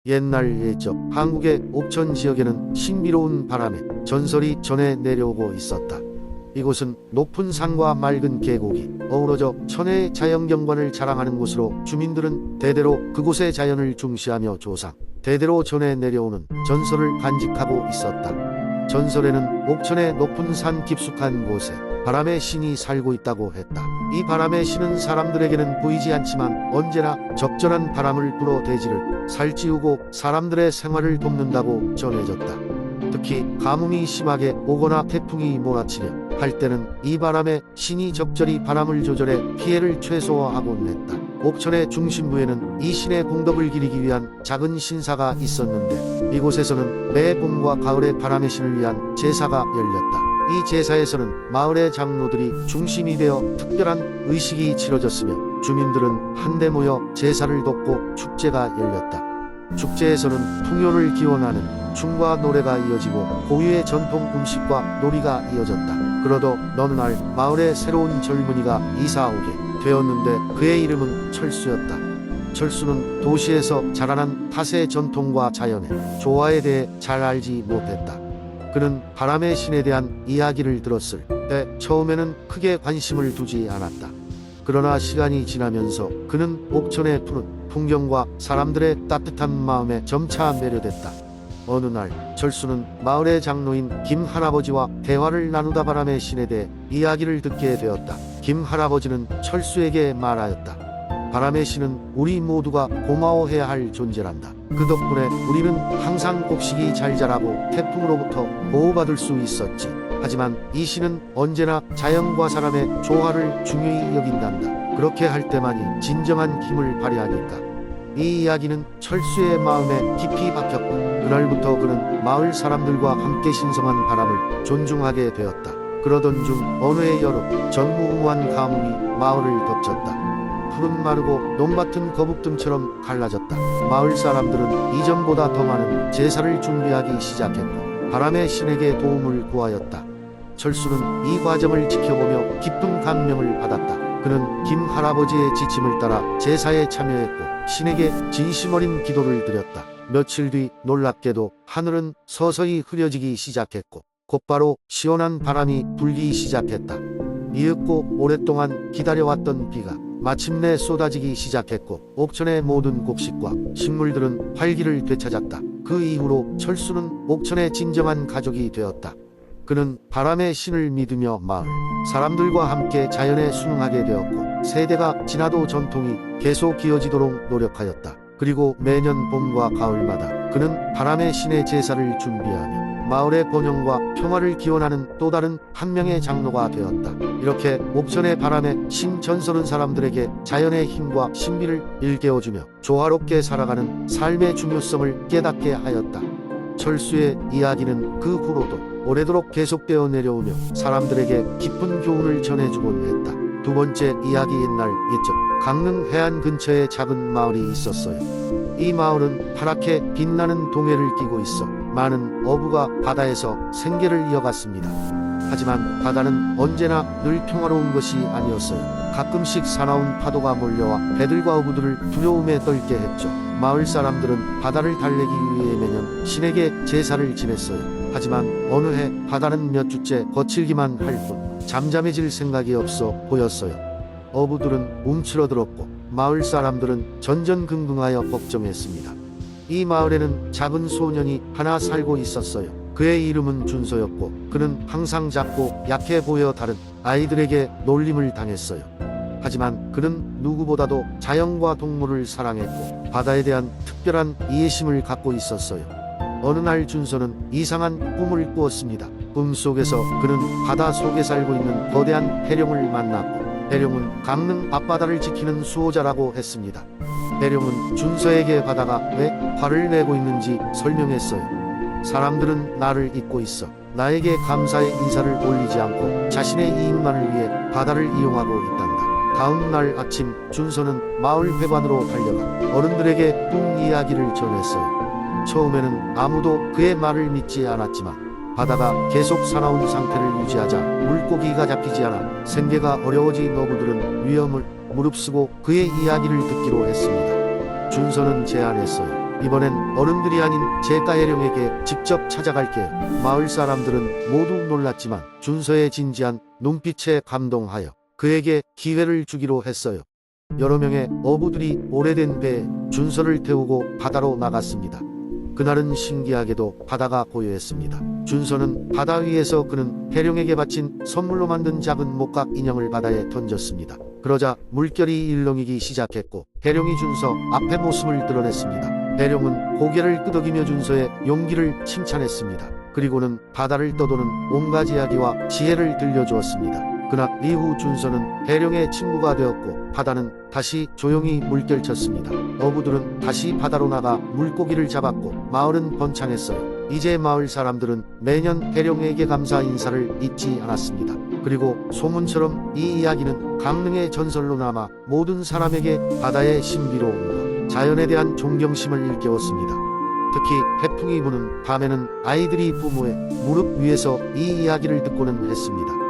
옛날 예적 한국의 옥천 지역에는 신비로운 바람의 전설이 전해 내려오고 있었다. 이곳은 높은 산과 맑은 계곡이 어우러져 천혜의 자연경관을 자랑하는 곳으로 주민들은 대대로 그곳의 자연을 중시하며 조상, 대대로 전해 내려오는 전설을 간직하고 있었다. 전설에는 옥천의 높은 산 깊숙한 곳에 바람의 신이 살고 있다고 했다. 이 바람의 신은 사람들에게는 보이지 않지만 언제나 적절한 바람을 불어 대지를 살찌우고 사람들의 생활을 돕는다고 전해졌다. 특히 가뭄이 심하게 오거나 태풍이 몰아치려 할 때는 이 바람의 신이 적절히 바람을 조절해 피해를 최소화하곤 했다. 옥천의 중심부에는 이 신의 공덕을 기리기 위한 작은 신사가 있었는데 이곳에서는 매 봄과 가을에 바람의 신을 위한 제사가 열렸다. 이 제사에서는 마을의 장로들이 중심이 되어 특별한 의식이 치러졌으며 주민들은 한데 모여 제사를 돕고 축제가 열렸다. 축제에서는 풍요를 기원하는 춤과 노래가 이어지고 고유의 전통 음식과 놀이가 이어졌다. 그러던 어느 날 마을에 새로운 젊은이가 이사 오게 되었는데 그의 이름은 철수였다. 철수는 도시에서 자라난 탓의 전통과 자연의 조화에 대해 잘 알지 못했다. 그는 바람의 신에 대한 이야기를 들었을 때 처음에는 크게 관심을 두지 않았다. 그러나 시간이 지나면서 그는 옥천의 푸른 풍경과 사람들의 따뜻한 마음에 점차 매료됐다. 어느 날 철수는 마을의 장로인 김 할아버지와 대화를 나누다 바람의 신에 대해 이야기를 듣게 되었다. 김 할아버지는 철수에게 말하였다. 바람의 신은 우리 모두가 고마워해야 할 존재란다. 그 덕분에 우리는 항상 곡식이 잘 자라고 태풍으로부터 보호받을 수 있었지. 하지만 이 신은 언제나 자연과 사람의 조화를 중요히 여긴단다. 그렇게 할 때만이 진정한 힘을 발휘하니까. 이 이야기는 철수의 마음에 깊이 박혔고 그날부터 그는 마을 사람들과 함께 신성한 바람을 존중하게 되었다. 그러던 중 어느 해 여름 전무후무한 가뭄이 마을을 덮쳤다. 푸른 마르고 논밭은 거북등처럼 갈라졌다. 마을 사람들은 이전보다 더 많은 제사를 준비하기 시작했고 바람의 신에게 도움을 구하였다. 철수는 이 과정을 지켜보며 깊은 감명을 받았다. 그는 김 할아버지의 지침을 따라 제사에 참여했고 신에게 진심 어린 기도를 드렸다. 며칠 뒤 놀랍게도 하늘은 서서히 흐려지기 시작했고 곧바로 시원한 바람이 불기 시작했다. 이윽고 오랫동안 기다려왔던 비가 마침내 쏟아지기 시작했고 옥천의 모든 곡식과 식물들은 활기를 되찾았다. 그 이후로 철수는 옥천의 진정한 가족이 되었다. 그는 바람의 신을 믿으며 마을 사람들과 함께 자연에 순응하게 되었고 세대가 지나도 전통이 계속 이어지도록 노력하였다. 그리고 매년 봄과 가을마다 그는 바람의 신의 제사를 준비하며 마을의 번영과 평화를 기원하는 또 다른 한 명의 장로가 되었다. 이렇게 옥천의 바람의 신 전설은 사람들에게 자연의 힘과 신비를 일깨워주며 조화롭게 살아가는 삶의 중요성을 깨닫게 하였다. 철수의 이야기는 그 후로도 오래도록 계속되어 내려오며 사람들에게 깊은 교훈을 전해주곤 했다. 두 번째 이야기. 옛날 예적 강릉 해안 근처에 작은 마을이 있었어요. 이 마을은 파랗게 빛나는 동해를 끼고 있어 많은 어부가 바다에서 생계를 이어갔습니다. 하지만 바다는 언제나 늘 평화로운 것이 아니었어요. 가끔씩 사나운 파도가 몰려와 배들과 어부들을 두려움에 떨게 했죠. 마을 사람들은 바다를 달래기 위해 매년 신에게 제사를 지냈어요. 하지만 어느 해 바다는 몇 주째 거칠기만 할 뿐 잠잠해질 생각이 없어 보였어요. 어부들은 움츠러들었고 마을 사람들은 전전긍긍하여 걱정했습니다. 이 마을에는 작은 소년이 하나 살고 있었어요. 그의 이름은 준서였고 그는 항상 작고 약해 보여 다른 아이들에게 놀림을 당했어요. 하지만 그는 누구보다도 자연과 동물을 사랑했고 바다에 대한 특별한 이해심을 갖고 있었어요. 어느 날 준서는 이상한 꿈을 꾸었습니다. 꿈속에서 그는 바다 속에 살고 있는 거대한 해룡을 만났고 해룡은 강릉 앞바다를 지키는 수호자라고 했습니다. 해룡은 준서에게 바다가 왜 화를 내고 있는지 설명했어요. 사람들은 나를 잊고 있어 나에게 감사의 인사를 올리지 않고 자신의 이익만을 위해 바다를 이용하고 있단다. 다음 날 아침 준서는 마을 회관으로 달려가 어른들에게 꿈 이야기를 전했어요. 처음에는 아무도 그의 말을 믿지 않았지만 바다가 계속 사나운 상태를 유지하자 물고기가 잡히지 않아 생계가 어려워진 어부들은 위험을 무릅쓰고 그의 이야기를 듣기로 했습니다. 준서는 제안했어요. 이번엔 어른들이 아닌 제가해령에게 직접 찾아갈게요. 마을 사람들은 모두 놀랐지만 준서의 진지한 눈빛에 감동하여 그에게 기회를 주기로 했어요. 여러 명의 어부들이 오래된 배에 준서를 태우고 바다로 나갔습니다. 그날은 신기하게도 바다가 고요했습니다. 준서는 바다 위에서 그는 해령에게 바친 선물로 만든 작은 목각 인형을 바다에 던졌습니다. 그러자 물결이 일렁이기 시작했고 해령이 준서 앞에 모습을 드러냈습니다. 해령은 고개를 끄덕이며 준서의 용기를 칭찬했습니다. 그리고는 바다를 떠도는 온갖 이야기와 지혜를 들려주었습니다. 그날 이후 준서는 해령의 친구가 되었고 바다는 다시 조용히 물결쳤습니다. 어부들은 다시 바다로 나가 물고기를 잡았고 마을은 번창했어요. 이제 마을 사람들은 매년 해령에게 감사 인사를 잊지 않았습니다. 그리고 소문처럼 이 이야기는 강릉의 전설로 남아 모든 사람에게 바다의 신비로움과 자연에 대한 존경심을 일깨웠습니다. 특히 해풍이 부는 밤에는 아이들이 부모의 무릎 위에서 이 이야기를 듣고는 했습니다.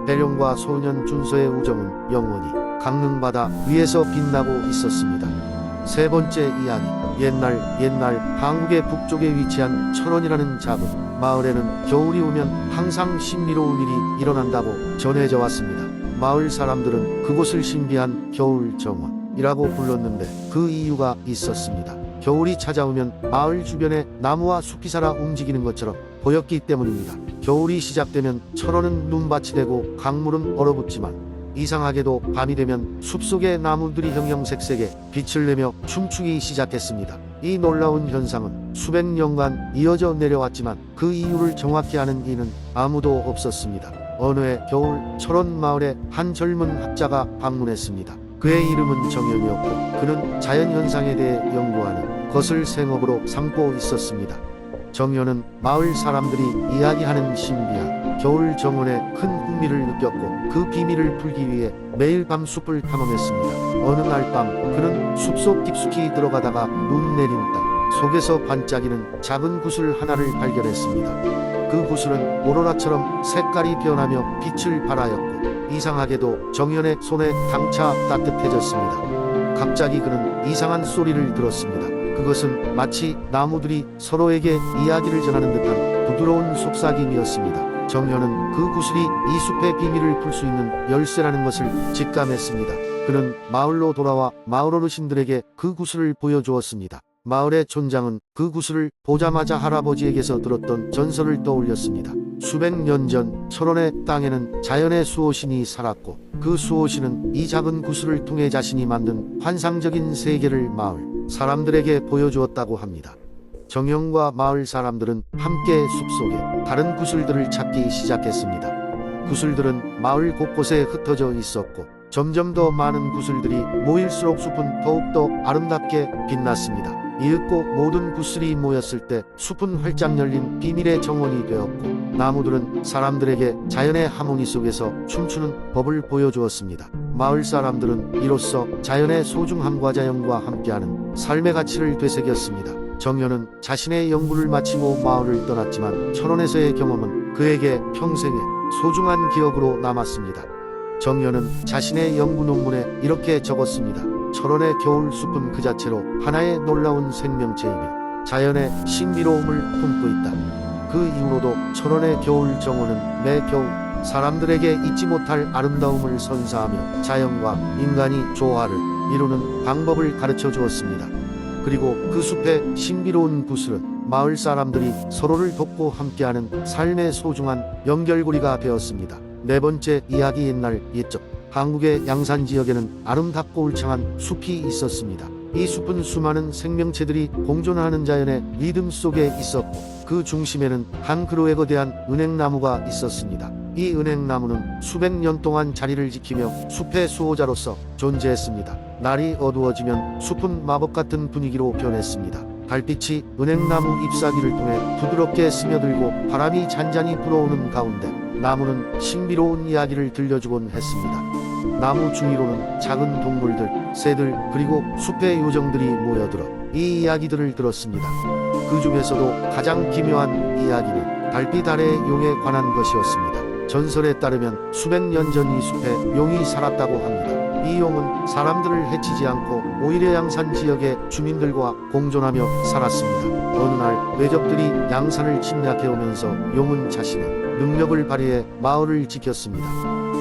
해령과 소년 준서의 우정은 영원히 강릉 바다 위에서 빛나고 있었습니다. 세 번째 이야기. 옛날 한국의 북쪽에 위치한 철원이라는 작은 마을에는 겨울이 오면 항상 신비로운 일이 일어난다고 전해져 왔습니다. 마을 사람들은 그곳을 신비한 겨울 정원이라고 불렀는데 그 이유가 있었습니다. 겨울이 찾아오면 마을 주변에 나무와 숲이 살아 움직이는 것처럼 보였기 때문입니다. 겨울이 시작되면 철원은 눈밭이 되고 강물은 얼어붙지만 이상하게도 밤이 되면 숲속의 나무들이 형형색색의 빛을 내며 춤추기 시작했습니다. 이 놀라운 현상은 수백 년간 이어져 내려왔지만 그 이유를 정확히 아는 이는 아무도 없었습니다. 어느 해 겨울 철원 마을에 한 젊은 학자가 방문했습니다. 그의 이름은 정연이었고 그는 자연현상에 대해 연구하는 것을 생업으로 삼고 있었습니다. 정연은 마을 사람들이 이야기하는 신비한 겨울 정원에 큰 흥미를 느꼈고 그 비밀을 풀기 위해 매일 밤 숲을 탐험했습니다. 어느 날 밤 그는 숲속 깊숙이 들어가다가 눈 내린 땅 속에서 반짝이는 작은 구슬 하나를 발견했습니다. 그 구슬은 오로라처럼 색깔이 변하며 빛을 발하였고 이상하게도 정연의 손에 당차 따뜻해졌습니다. 갑자기 그는 이상한 소리를 들었습니다. 그것은 마치 나무들이 서로에게 이야기를 전하는 듯한 부드러운 속삭임이었습니다. 정연은 그 구슬이 이 숲의 비밀을 풀 수 있는 열쇠라는 것을 직감했습니다. 그는 마을로 돌아와 마을 어르신들에게 그 구슬을 보여주었습니다. 마을의 촌장은 그 구슬을 보자마자 할아버지에게서 들었던 전설을 떠올렸습니다. 수백 년 전 철원의 땅에는 자연의 수호신이 살았고 그 수호신은 이 작은 구슬을 통해 자신이 만든 환상적인 세계를 마을 사람들에게 보여주었다고 합니다. 정연과 마을 사람들은 함께 숲속에 다른 구슬들을 찾기 시작했습니다. 구슬들은 마을 곳곳에 흩어져 있었고 점점 더 많은 구슬들이 모일수록 숲은 더욱더 아름답게 빛났습니다. 이윽고 모든 구슬이 모였을 때 숲은 활짝 열린 비밀의 정원이 되었고 나무들은 사람들에게 자연의 하모니 속에서 춤추는 법을 보여주었습니다. 마을 사람들은 이로써 자연의 소중함과 자연과 함께하는 삶의 가치를 되새겼습니다. 정연은 자신의 연구를 마치고 마을을 떠났지만 철원에서의 경험은 그에게 평생의 소중한 기억으로 남았습니다. 정연은 자신의 연구 논문에 이렇게 적었습니다. 철원의 겨울 숲은 그 자체로 하나의 놀라운 생명체이며 자연의 신비로움을 품고 있다. 그 이후로도 철원의 겨울 정원은 매 겨울 사람들에게 잊지 못할 아름다움을 선사하며 자연과 인간이 조화를 이루는 방법을 가르쳐 주었습니다. 그리고 그 숲의 신비로운 구슬은 마을 사람들이 서로를 돕고 함께하는 삶의 소중한 연결고리가 되었습니다. 네 번째 이야기. 옛날 옛적 한국의 양산 지역에는 아름답고 울창한 숲이 있었습니다. 이 숲은 수많은 생명체들이 공존하는 자연의 리듬 속에 있었고 그 중심에는 한 그루에 거대한 은행나무가 있었습니다. 이 은행나무는 수백 년 동안 자리를 지키며 숲의 수호자로서 존재했습니다. 날이 어두워지면 숲은 마법 같은 분위기로 변했습니다. 달빛이 은행나무 잎사귀를 통해 부드럽게 스며들고 바람이 잔잔히 불어오는 가운데 나무는 신비로운 이야기를 들려주곤 했습니다. 나무 주위로는 작은 동물들, 새들, 그리고 숲의 요정들이 모여들어 이 이야기들을 들었습니다. 그 중에서도 가장 기묘한 이야기는 달빛 아래의 용에 관한 것이었습니다. 전설에 따르면 수백 년 전 이 숲에 용이 살았다고 합니다. 이 용은 사람들을 해치지 않고 오히려 양산 지역의 주민들과 공존하며 살았습니다. 어느 날 외적들이 양산을 침략해 오면서 용은 자신의 능력을 발휘해 마을을 지켰습니다.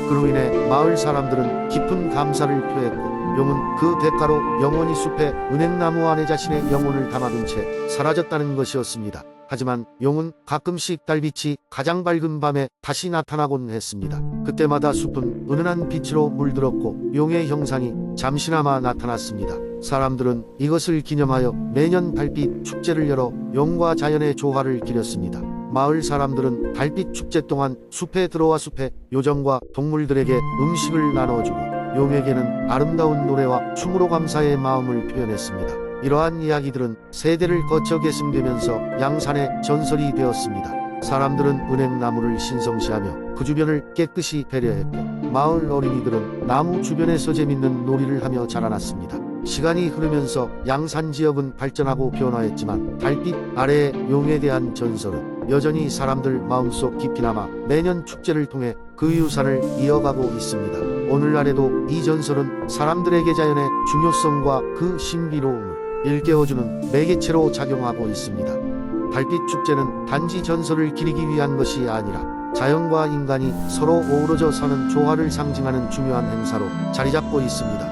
그로 인해 마을 사람들은 깊은 감사를 표했고 용은 그 대가로 영원히 숲의 은행나무 안에 자신의 영혼을 담아둔 채 사라졌다는 것이었습니다. 하지만 용은 가끔씩 달빛이 가장 밝은 밤에 다시 나타나곤 했습니다. 그때마다 숲은 은은한 빛으로 물들었고 용의 형상이 잠시나마 나타났습니다. 사람들은 이것을 기념하여 매년 달빛 축제를 열어 용과 자연의 조화를 기렸습니다. 마을 사람들은 달빛 축제 동안 숲에 들어와 숲의 요정과 동물들에게 음식을 나눠주고 용에게는 아름다운 노래와 춤으로 감사의 마음을 표현했습니다. 이러한 이야기들은 세대를 거쳐 계승되면서 양산의 전설이 되었습니다. 사람들은 은행나무를 신성시하며 그 주변을 깨끗이 배려했고 마을 어린이들은 나무 주변에서 재밌는 놀이를 하며 자라났습니다. 시간이 흐르면서 양산 지역은 발전하고 변화했지만 달빛 아래의 용에 대한 전설은 여전히 사람들 마음속 깊이 남아 매년 축제를 통해 그 유산을 이어가고 있습니다. 오늘날에도 이 전설은 사람들에게 자연의 중요성과 그 신비로움을 일깨워주는 매개체로 작용하고 있습니다. 달빛 축제는 단지 전설을 기리기 위한 것이 아니라 자연과 인간이 서로 어우러져 사는 조화를 상징하는 중요한 행사로 자리잡고 있습니다.